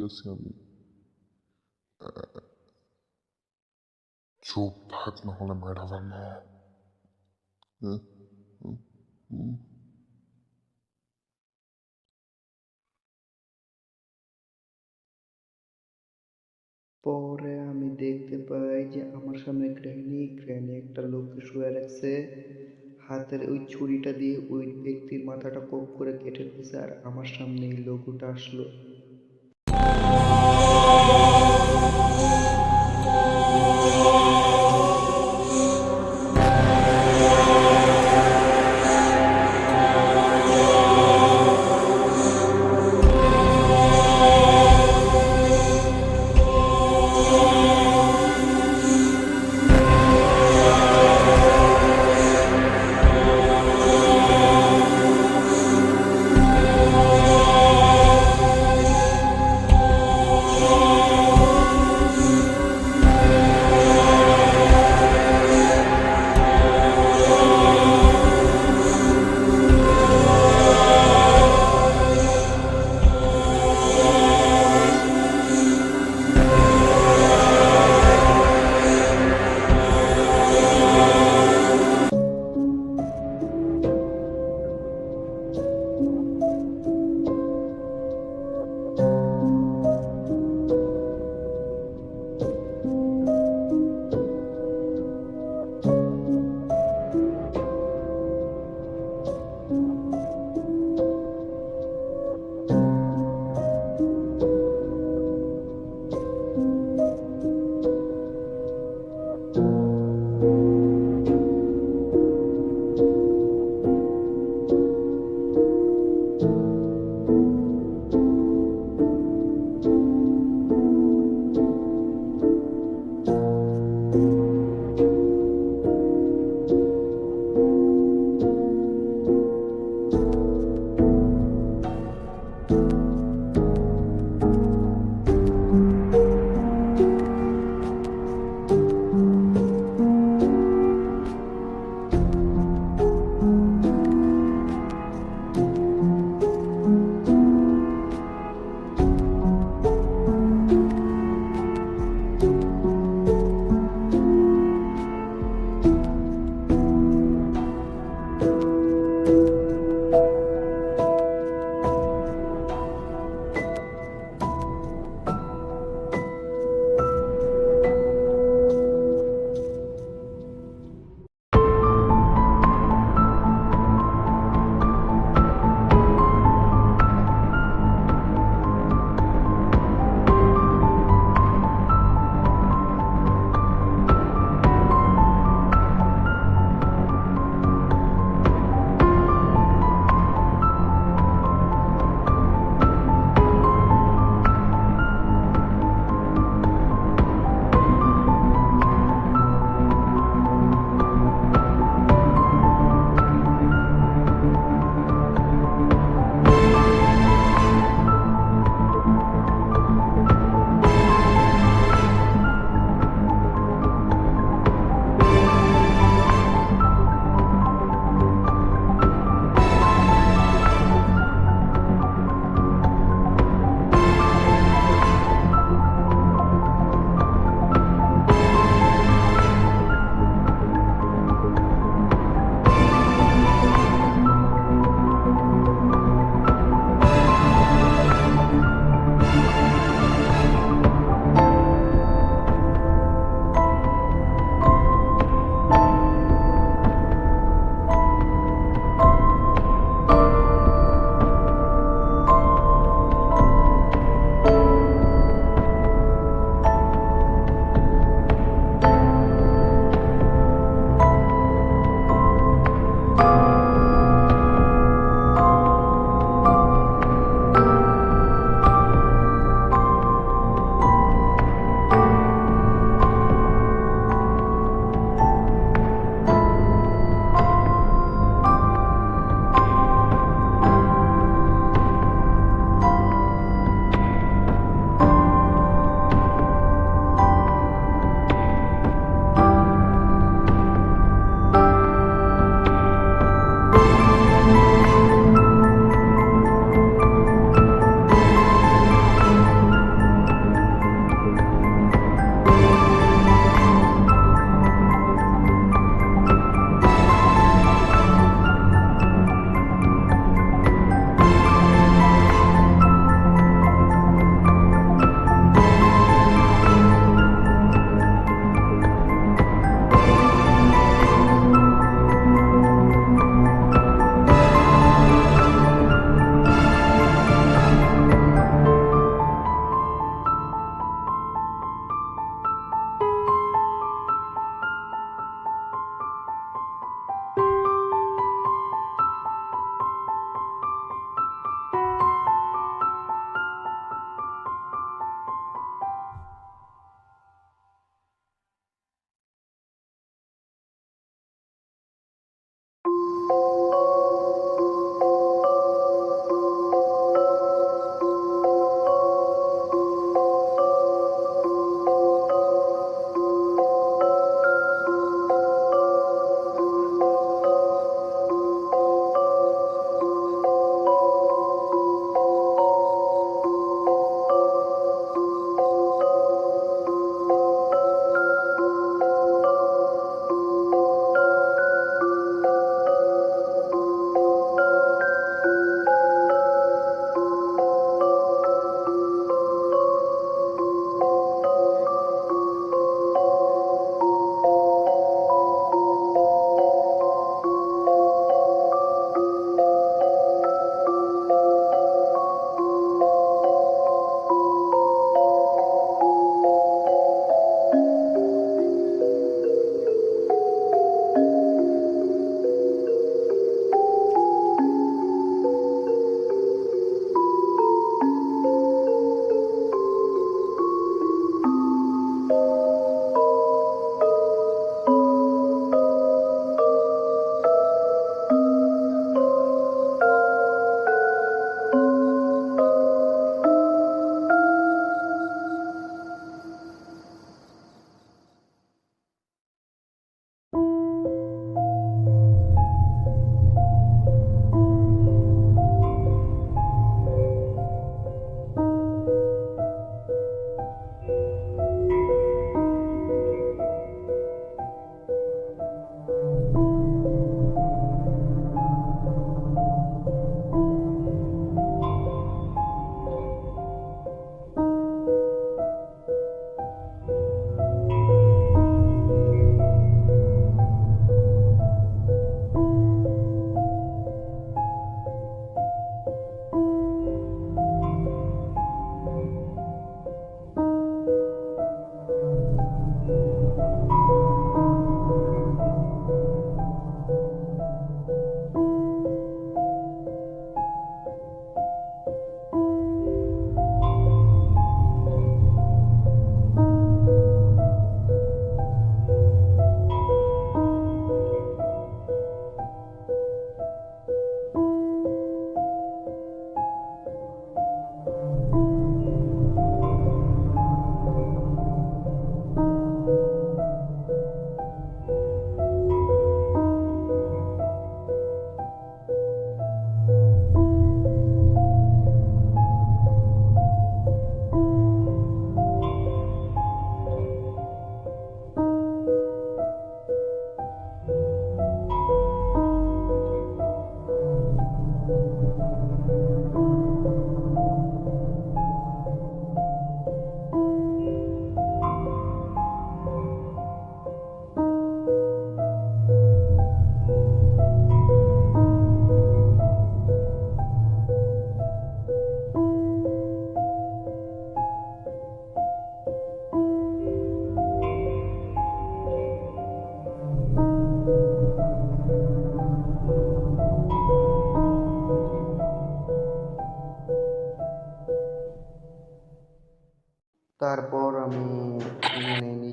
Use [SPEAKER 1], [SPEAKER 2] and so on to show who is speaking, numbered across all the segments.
[SPEAKER 1] বলতেছি আমি। চুপ থাক, না হলে মাইরা ফেলবো। হুম, হুম, হুম।
[SPEAKER 2] পরে আমি দেখতে পাই যে আমার সামনে গ্র্যানি একটা লোককে শুয়ে রাখছে। হাতের ওই ছুরিটা দিয়ে ওই ব্যক্তির মাথাটা কোপ করে কেটে ফেলছে আর আমার সামনে এই লোগোটা আসলো।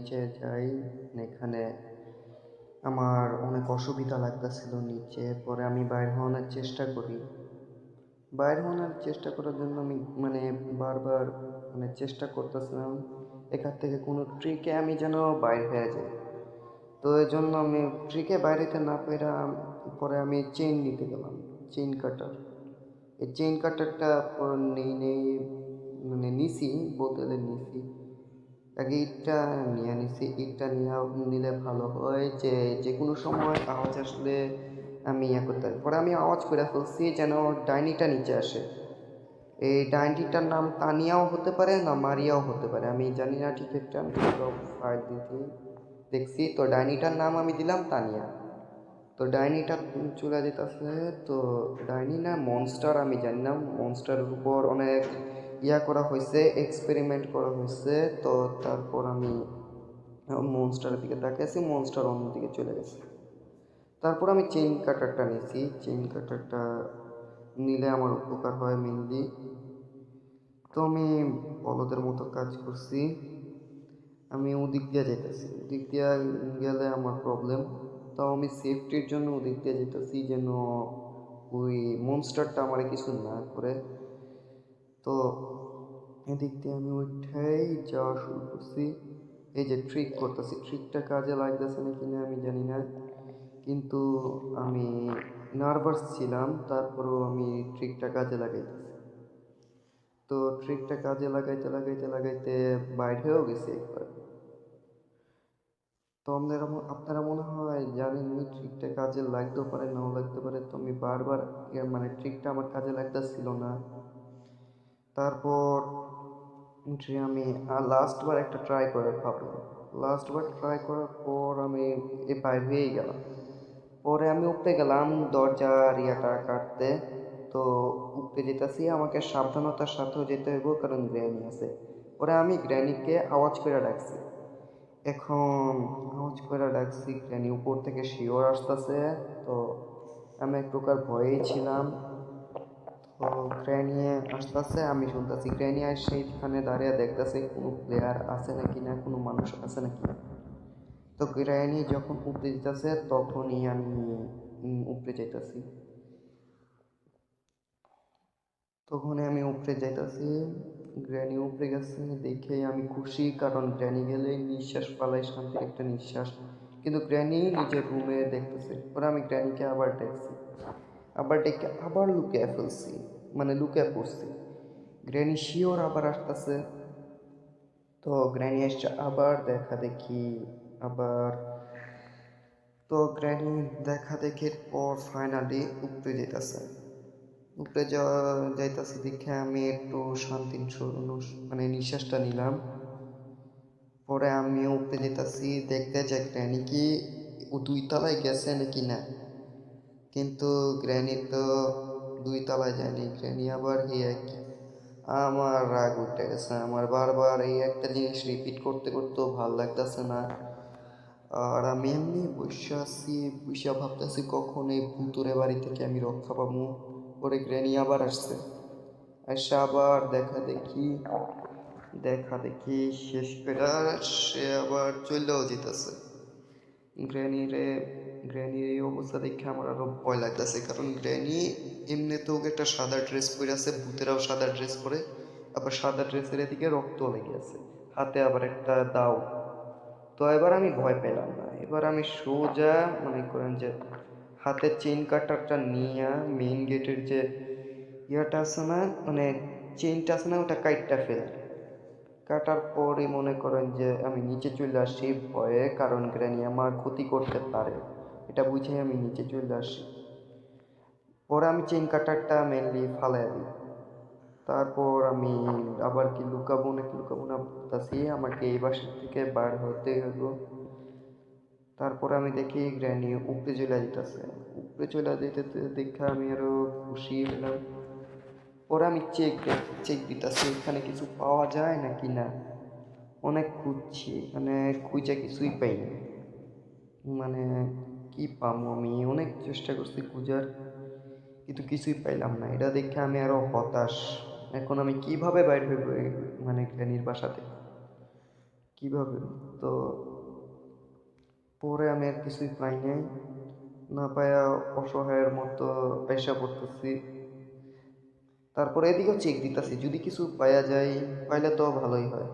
[SPEAKER 2] নিচে যাই, এখানে আমার অনেক অসুবিধা লাগতেছিল নিচে। পরে আমি বাইর হওয়ার চেষ্টা করি। বাইর হওয়ার চেষ্টা করার জন্য আমি বারবার চেষ্টা করতেছিলাম এখান থেকে কোনো ট্রিকে আমি যেন বাইর হয়ে যাই। তো এই জন্য আমি ট্রিকে বাইরেতে না পাইরা পরে আমি চেইন নিতে গেলাম, চেইন কাটার। এই চেইন কাটারটা নিছি, বলতে গেলে নিছি। আগে ইটটা নিয়ে নিছি, ইটটা নিলে ভালো হয় যে যে কোনো সময় আওয়াজ আসলে আমি করতে পারি। পরে আমি আওয়াজ করে ফেলছি যেন ডাইনিটা নিচে আসে। এই ডাইনিটার নাম তানিয়াও হতে পারে না মারিয়াও হতে পারে, আমি জানি না ঠিক একটা। আমি ফায়ার দিতে দেখছি, তো ডাইনিটার নাম আমি দিলাম তানিয়া। তো ডাইনিটা চলে যেতেছে। তো ডাইনি না মনস্টার আমি জানি না, মনস্টারের উপর অনেক করা হয়েছে, এক্সপেরিমেন্ট করা হয়েছে। তো তারপর আমি মনস্টারের দিকে তাকিয়েছি, মনস্টার অন্যদিকে চলে গেছে। তারপর আমি চেইন কাটারটা নিয়েছি, চেইন কাটারটা নিলে আমার উপকার হয় মেনলি। তো আমি বলদের মতো কাজ করছি, আমি ওদিক দিয়ে যেতেছি, ওদিক দিয়ে গেলে আমার প্রবলেম। তাও আমি সেফটির জন্য ওদিক দিয়ে যেতেছি যেন ওই মনস্টারটা আমার কিছু না করে। তো এদিক দিয়ে আমি ওইটাই যাওয়া শুরু করছি। এই যে ট্রিক করতেছি, ট্রিকটা কাজে লাগতেছে নাকি না আমি জানি না, কিন্তু আমি নার্ভাস ছিলাম, তারপরেও আমি ট্রিকটা কাজে লাগাইতেছি। তো ট্রিকটা কাজে লাগাইতে লাগাইতে লাগাইতে বাইরেও গেছি একবার। তো আপনারা মনে হয় জানেন এই ট্রিকটা কাজে লাগতেও পারে নাও লাগতে পারে। তো আমি বারবার ট্রিকটা আমার কাজে লাগতেছিল না। তারপর যে আমি লাস্টবার একটা ট্রাই করে ভাবলাম, লাস্টবার ট্রাই করার পর আমি বাইর হয়েই গেলাম। পরে আমি উপরে গেলাম দরজার কাটতে। তো উপরে যেতেছি, আমাকে সাবধানতার সাথেও যেতে হইব কারণ গ্র্যানি আছে। পরে আমি গ্র্যানিকে আওয়াজ করে ডাকছি। এখন আওয়াজ করে ডাকছি, গ্র্যানি উপর থেকে শিওর আসতেছে। তো আমি এক প্রকার ভয়েই ছিলাম। তো গ্র্যানি আসতেছে, আমি শুনতেছি গ্র্যানি আর সেইখানে দাঁড়িয়ে দেখতেছে কোনো প্লেয়ার আছে নাকি না, কোনো মানুষ আছে নাকি না। তো গ্র্যানি যখন উপরে যেতেছে তখনই আমি উপরে যাইতেছি। উপরে যাইতেছি, গ্র্যানি উপরে গেছে দেখে আমি খুশি, কারণ গ্র্যানি গেলে নিঃশ্বাস পালাই, শান্তির একটা নিঃশ্বাস। কিন্তু গ্র্যানি নিজের রুমে দেখতেছে। পরে আমি গ্র্যানিকে আবার দেখছি, আবার ডেকে আবার লুকিয়ে ফেলছি, লুকিয়ে পড়ছি। গ্র্যানি শিওর আবার আসতেছে। তো গ্র্যানি আসছে আবার দেখা দেখি, আবার। তো গ্র্যানি দেখা দেখির পর ফাইনালি উপরে যেতেছে। উপরে যাইতেছে দেখে আমি একটু শান্তি নিঃশ্বাসটা নিলাম। পরে আমি উপরে যেতেছি দেখতে যে গ্র্যানি কি ও 2 তলায় গেছে নাকি না, কিন্তু গ্র্যানি তো 2 তলায় যায়নি। গ্র্যানি আবার আমার রাগ উঠে গেছে, আমার বারবার এই একটা জিনিস রিপিট করতে করতেও ভাল লাগতেছে না। আর আমি এমনি বসে ভাবতেছি কখন এই ভুতুরে বাড়ি থেকে আমি রক্ষা পাবো। পরে গ্র্যানি আবার আসছে, এসে আবার দেখা দেখি শেষ করে সে আবার চলেও যেতেছে। গ্র্যানিরে গ্র্যানির এই অবস্থা দেখে আমার আরো ভয় লাগতেছে, কারণ গ্র্যানি এমনিতেও একটা সাদা ড্রেস পরে আছে, ভূতেরাও সাদা ড্রেস পরে, আবার সাদা ড্রেসের এদিকে রক্ত লেগে আছে, হাতে আবার একটা দাও। তো এবার আমি ভয় পেলাম না, এবার আমি সোজা মনে করেন যে হাতে চেইন কাটারটা নিয়ে মেইন গেটের যে আছে না, চেইনটা আছে না, ওটা কাটটা ফেলি। কাটার পরই মনে করেন যে আমি নিচে চলে আসি ভয়ে, কারণ গ্র্যানি আমার ক্ষতি করতে পারে, এটা বুঝে আমি নিচে চলে আসি। পরে আমি চেইন কাটারটা মেনলি ফালাই দিই। তারপর আমি আবার লুকাবো না ভাবতেছি, আমাকে এই বাসা থেকে বার হতে হলো। তারপর আমি দেখি গ্র্যানি উপরে চলে যেতেছে, উপরে চলে যেতে দেখে আমি আরো খুশি হলাম। পরে আমি চেক দিতেছি এখানে কিছু পাওয়া যায় নাকি না। অনেক খুঁজছি, খুঁজে কিছুই পাইনি। মানে কি পাবো, আমি অনেক চেষ্টা করছি খুঁজার, কিন্তু কিছুই পাইলাম না। এটা দেখে আমি আরো হতাশ। এখন আমি কিভাবে বাইর হইব গ্র্যানির বাসা থেকে। কিভাবে? তো পরে আমি আর কিছুই পাই নাই। না পাইয়া অসহায়ের মতো আইসা পড়তেছি। তারপরে এদিকেও চেক দিতাছি। যদি কিছু পাইয়া যায়, পাইলে তো ভালোই হয়।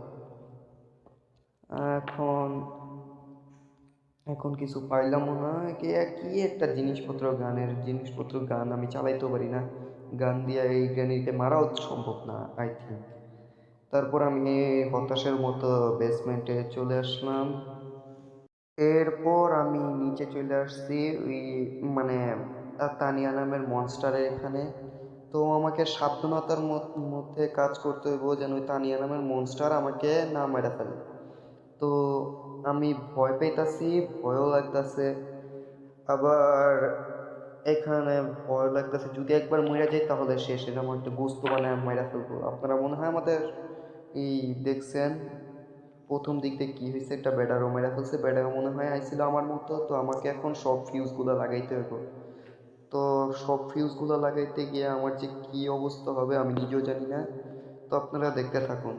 [SPEAKER 2] এখন এখন কিছু পাইলামও না। কি একটা জিনিসপত্র, গানের জিনিসপত্র, গান আমি চালাইতেও পারি না। গান দিয়া এই গ্রানিকে মারাও সম্ভব না আই থিংক। তারপর আমি হতাশের মতো বেসমেন্টে চলে আসলাম। এরপর আমি নিচে চলে আসছি ওই মানে তানিয়া নামের মনস্টারের এখানে। তো আমাকে সাবধানতার মধ্যে কাজ করতে হইব যেন ওই তানিয়া নামের মনস্টার আমাকে না মেরে ফেলে। তো আমি ভয় পাইতাছি, ভয়ও লাগতাছে। আবার এখানে ভয় লাগতেছে যদি একবার মইরা যাই তাহলে শেষ, এটা আমার একটা গোস্ত বানায় মাইরা ফেলবো। আপনারা মনে হয় আমাদের এই দেখছেন প্রথম দিক দিয়ে কি হয়েছে, একটা ব্যাটারও মেরা ফেলছে। ব্যাটারও মনে হয় আইছিল আমার মতো। তো আমাকে এখন সব ফিউজগুলো লাগাইতে হবে। তো সব ফিউজগুলো লাগাইতে গিয়ে আমার যে কি অবস্থা হবে আমি নিজেও জানি না। তো আপনারা দেখতে থাকুন।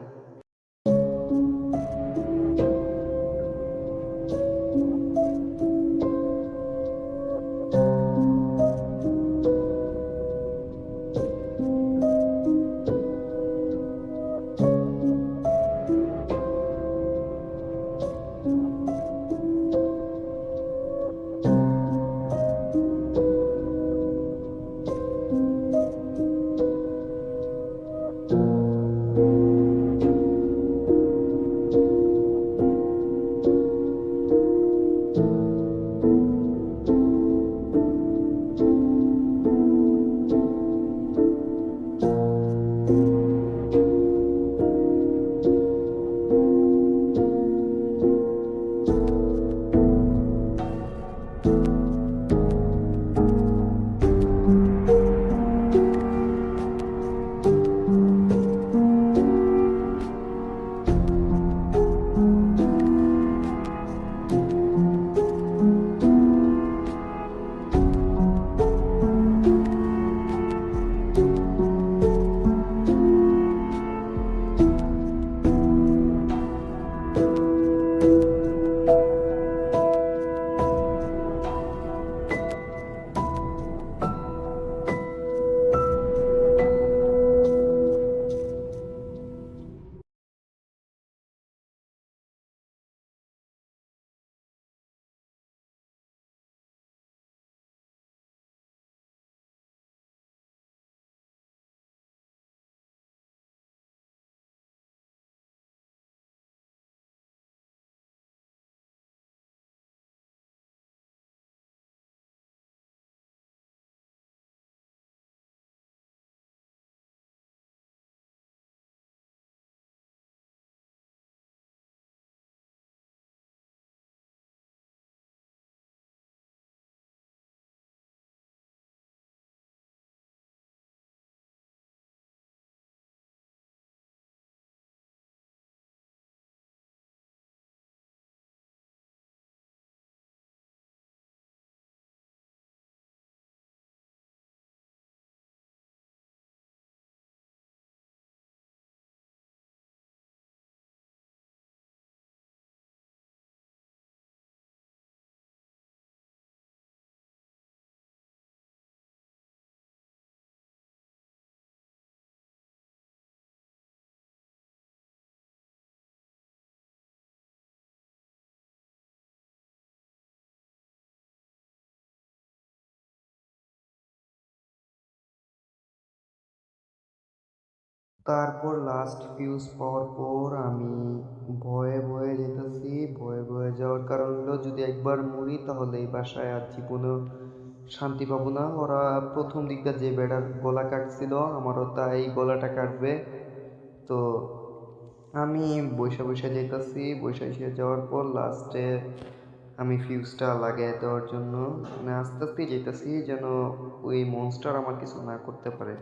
[SPEAKER 2] তারপর লাস্ট ফিউজ পাওয়ার পর আমি ভয়ে ভয়ে যেতেছি। ভয়ে ভয়ে যাওয়ার কারণ হলো যদি একবার মরি তাহলে এই বাসায় আর জীবনেও শান্তি পাবো না। ওরা প্রথম দিকটা যে বেড়ার গলা কাটছিল আমারও তাই গলাটা কাটবে। তো আমি বইসা বইসা যাইতাছি। বইসা বইসা যাওয়ার পর লাস্টে আমি ফিউজটা লাগাই দেওয়ার জন্য মানে আস্তে আস্তেই যাইতাছি যেন ওই মনস্টার আমার কিছু না করতে পারে।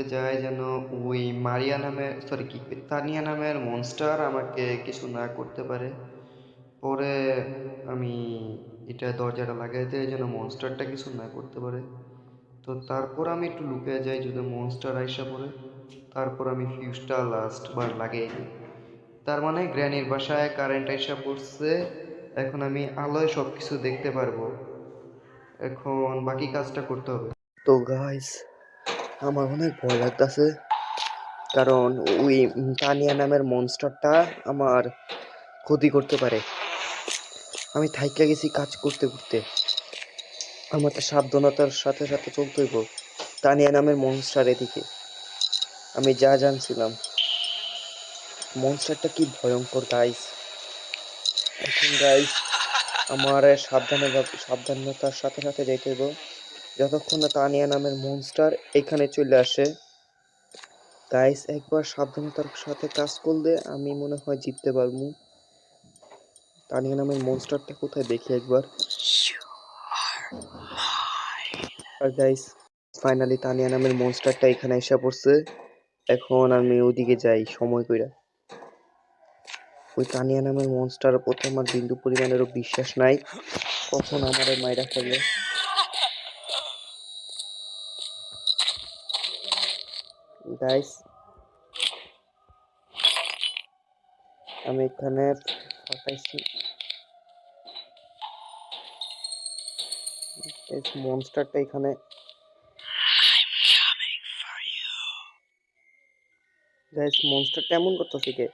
[SPEAKER 2] বলতে যায় যেন ওই মারিয়া নামের কি তানিয়া নামের মনস্টার আমাকে কিছু না করতে পারে। পরে আমি এটা দরজাটা লাগাই দেই যেন মনস্টারটা কিছু না করতে পারে। তো তারপর আমি একটু লুকিয়ে যাই যদি মনস্টার আইসা পড়ে। তারপর আমি ফিউজটা লাস্ট বার লাগিয়ে দিই। তার মানে গ্র্যানির বাসায় কারেন্ট আইসা পড়ছে। এখন আমি আলোয় সবকিছু দেখতে পারবো। এখন বাকি কাজটা করতে হবে। তো গাইস, আমার অনেক ভয় লাগতেছে, কারণ ওই তানিয়া নামের মনস্টারটা আমার ক্ষতি করতে পারে। আমি থাইকা গেছি কাজ করতে করতে, আমাকে সাবধানতার সাথে সাথে চলতে হইব। তানিয়া নামের মনস্টার এদিকে, আমি যা জানছিলাম মনস্টারটা কি ভয়ঙ্কর গাইস। এখন গাইস আমার সাবধানতার সাথে সাথে যেতে হইব যতক্ষণ না তানিয়া নামের মনস্টার এখানে চলে আসে। গাইস একবার সাবধানতার সাথে কাজ করলে আমি মনে হয় জিততে পারবো। তানিয়া নামের মনস্টারটা কোথায় দেখি একবার। আর গাইস ফাইনালি তানিয়া নামের মনস্টারটা এখানে এসে পড়ছে। এখন আমি ওদিকে যাই সময় কইরা। ওই তানিয়া নামের মনস্টার প্রতি আমার বিন্দু পরিমাণেরও বিশ্বাস নাই, কখন আমারে মাইরা ফেলে। গাইস আমি এখানে ফাটাইছি, এই মনস্টারটা এখানে। গাইস মনস্টারটা এমন করতেছে কে?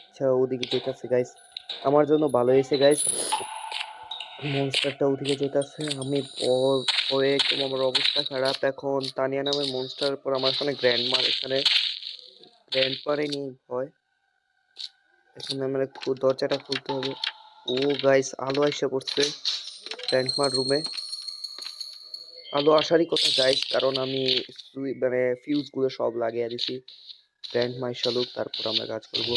[SPEAKER 2] আচ্ছা ওদিকে যেতেছে গাইস, আমার জন্য ভালো হয়েছে গাইস, মনস্টারটা ওদিকে যেতেছে। আমি ভয়ে একদম আমার অবস্থা খারাপ। এখন তানিয়া নামের মনস্টারের পর আমার এখানে গ্র্যান্ডমার, এখানে গ্র্যান্ডমারই ভয়। এখন আমার দরজাটা খুলতে হবে। ও গাইস আলো এসে পড়ছে গ্র্যান্ডমার রুমে। আলো আসারই কথা গাইস, কারণ আমি মানে ফিউজ গুলো সব লাগিয়ে দিছি। গ্র্যান্ডমা এসে তারপর আমরা কাজ করব।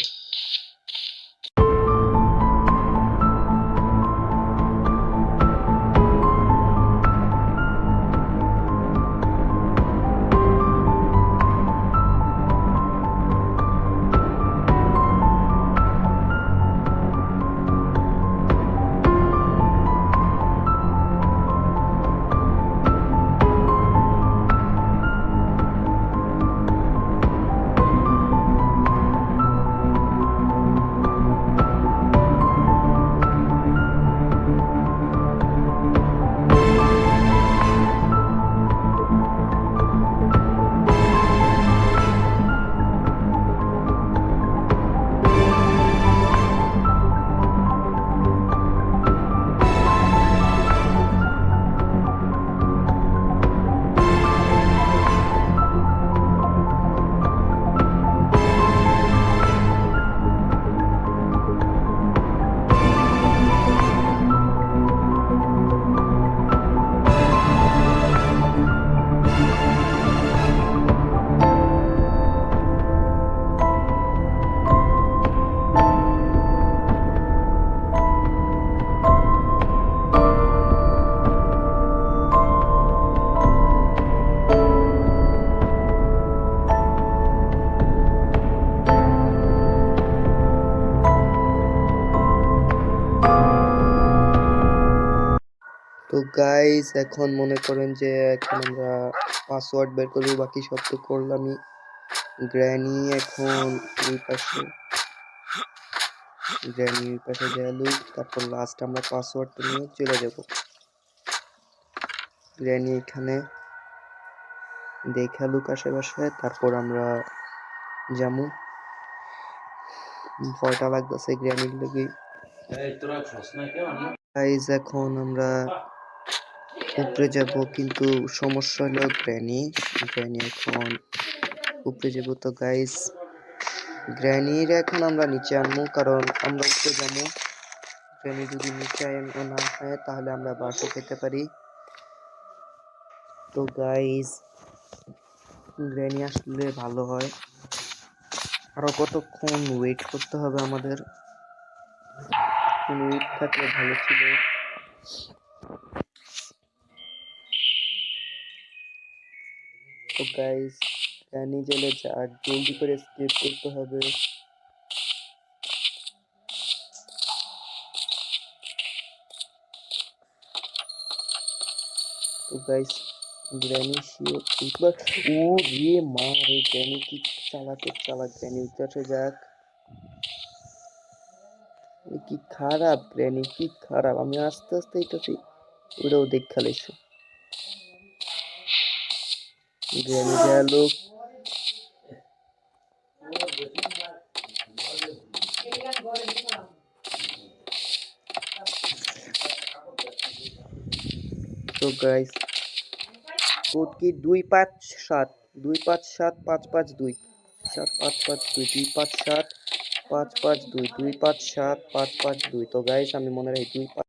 [SPEAKER 2] তো গাইস এখন মনে করেন যে এখন আমরা পাসওয়ার্ড বের করবো, বাকি সব তো করলামই। গ্র্যানি এখন এই পাশে, গ্র্যানির পাশে গেল, তারপর লাস্ট আমরা পাসওয়ার্ডটা নিয়ে চলে যাব। গ্র্যানি এখানে দেখা লুক আশেপাশে, তারপর আমরা যাবো। ভয়টা লাগতেছে গ্র্যানির লেগে। গাইস এখন আমরা উপরে যাব, কিন্তু সমস্যা হলো গ্র্যানি এখন উপরে যাব। তো গাইস গ্র্যানির এখন আমরা নিচে আনবো, কারণ আমরা উপরে যাবো। গ্র্যানি যদি নিচে না হয় তাহলে আমরা বাসও পেতে পারি। তো গাইস গ্র্যানি আসলে ভালো হয়। আরো কতক্ষণ ওয়েট করতে হবে আমাদের, ওয়েট থাকলে ভালো ছিল। তো গাইস গ্র্যানি জেলে যাক, জলদি করে স্কেপ করতে হবে। তো গাইস গ্র্যানি শিওর একবার, ও রে মা রে, গ্র্যানি কি চালাকের চালাক, গ্র্যানি উঠে যাক। কি খারাপ গ্র্যানি, কি খারাপ, আমি আস্তে আস্তে এইটাছি, ওটাও দেখ খেলাইছে। গ্র্যানি গেল। তো গাইস কোড কি 257 257 552 7552 257 552 257 552। তো গাইস আমি মনে রাখি 2।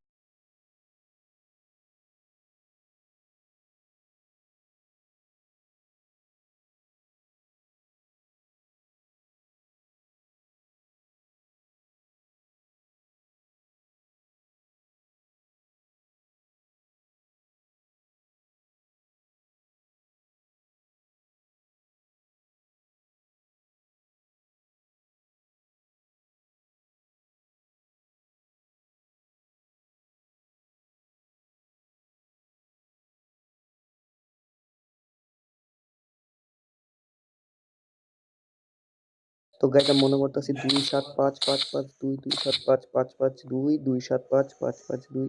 [SPEAKER 2] তো গাইস আমি মনে করতেছি 275 552 275 552 275 552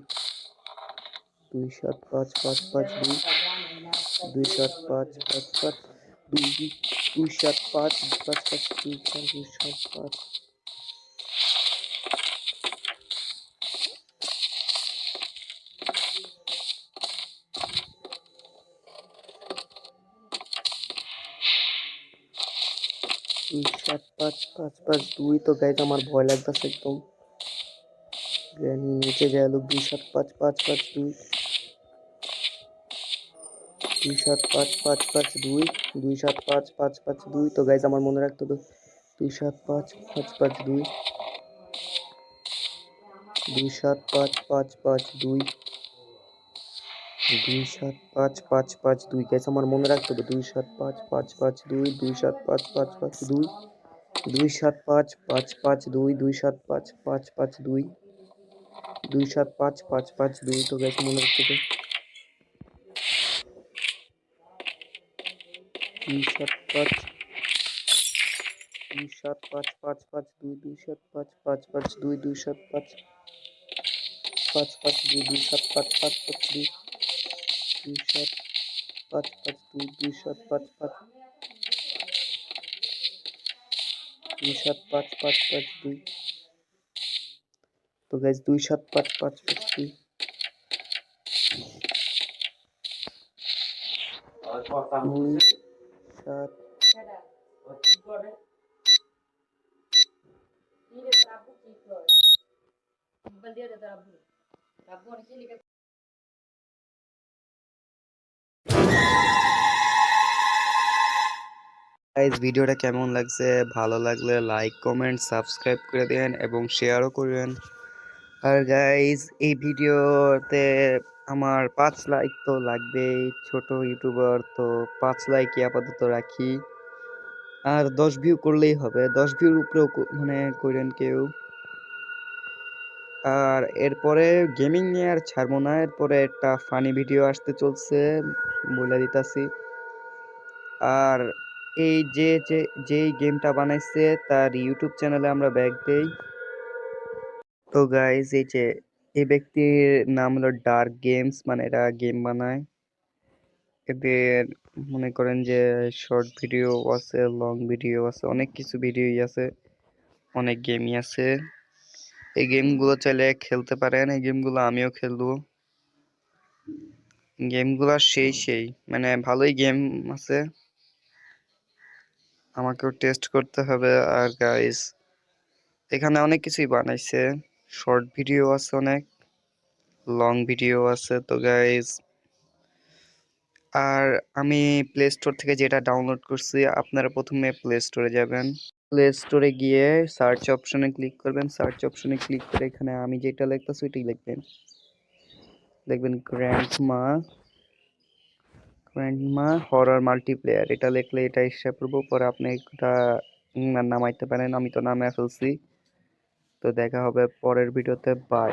[SPEAKER 2] 275 552 275 552 275 552 275। দুই সাত পাঁচ পাঁচ পাঁচ দুই। তো গাইজ আমার ভয় লাগতেছে একদম, নিচে গেল। 275 552 275 552 275 552। তো গাইজ আমার মনে রাখতে হবে 275 552 275 552 275 552। গাইজ আমার মনে রাখতে হবে 275 552 275 552 275 552 275 552 275 552। তো গাইজ মনে রাখতে হবে 275 275 552 275 552 275 552 275 552 275 552 275 552। তো গাইজ 275 552 গাইজ ভিডিওটা কেমন লাগছে, ভালো লাগলে লাইক কমেন্ট সাবস্ক্রাইব করে দেন এবং শেয়ারও করেন। আর গাইজ এই ভিডিওতে আমার 5 লাইক তো লাগবেই, ছোট ইউটিউবার তো 5 লাইকই আপাতত রাখি। আর 10 ভিউ করলেই হবে, 10 ভিউর উপরেও মানে করেন কেউ। আর এরপরে গেমিং নিয়ে আর ছাড়বো না, এরপরে একটা ফানি ভিডিও আসতে চলছে, বলে দিতাছি। আর এই যেই গেমটা বানাইছে তার ইউটিউব চ্যানেলে আমরা ব্যাক দেই। তো গাইজ এই ব্যক্তির নাম হলো ডার্ক গেমস, মানে এরা গেম বানায়। এদের মনে করেন যে শর্ট ভিডিও আছে, লং ভিডিও আছে, অনেক কিছু ভিডিওই আছে, অনেক গেমই আছে। এই গেমগুলো চাইলে খেলতে পারেন, এই গেমগুলো আমিও খেলবো। গেমগুলো সেই মানে ভালোই গেম আছে, আমাকেও টেস্ট করতে হবে। আর গাইস এখানে অনেক কিছুই বানাইছে, শর্ট ভিডিও আছে, অনেক লং ভিডিও আছে। তো গাইস আর আমি প্লে স্টোর থেকে যেটা ডাউনলোড করছি, আপনারা প্রথমে প্লে স্টোরে যাবেন, প্লে স্টোরে গিয়ে সার্চ অপশনে ক্লিক করবেন, সার্চ অপশনে ক্লিক করে এখানে আমি যেটা লিখতেছি ওইটাই লিখবেন, দেখবেন গ্র্যান্ডমা গ্র্যান্ডমা হরর মাল্টিপ্লেয়ার এটা লিখলে এটা এসে পড়বো, পরে আপনি এটা নামাইতে পারেন। আমি তো নামায় ফেলছি। তো দেখা হবে পরের ভিডিওতে, বাই।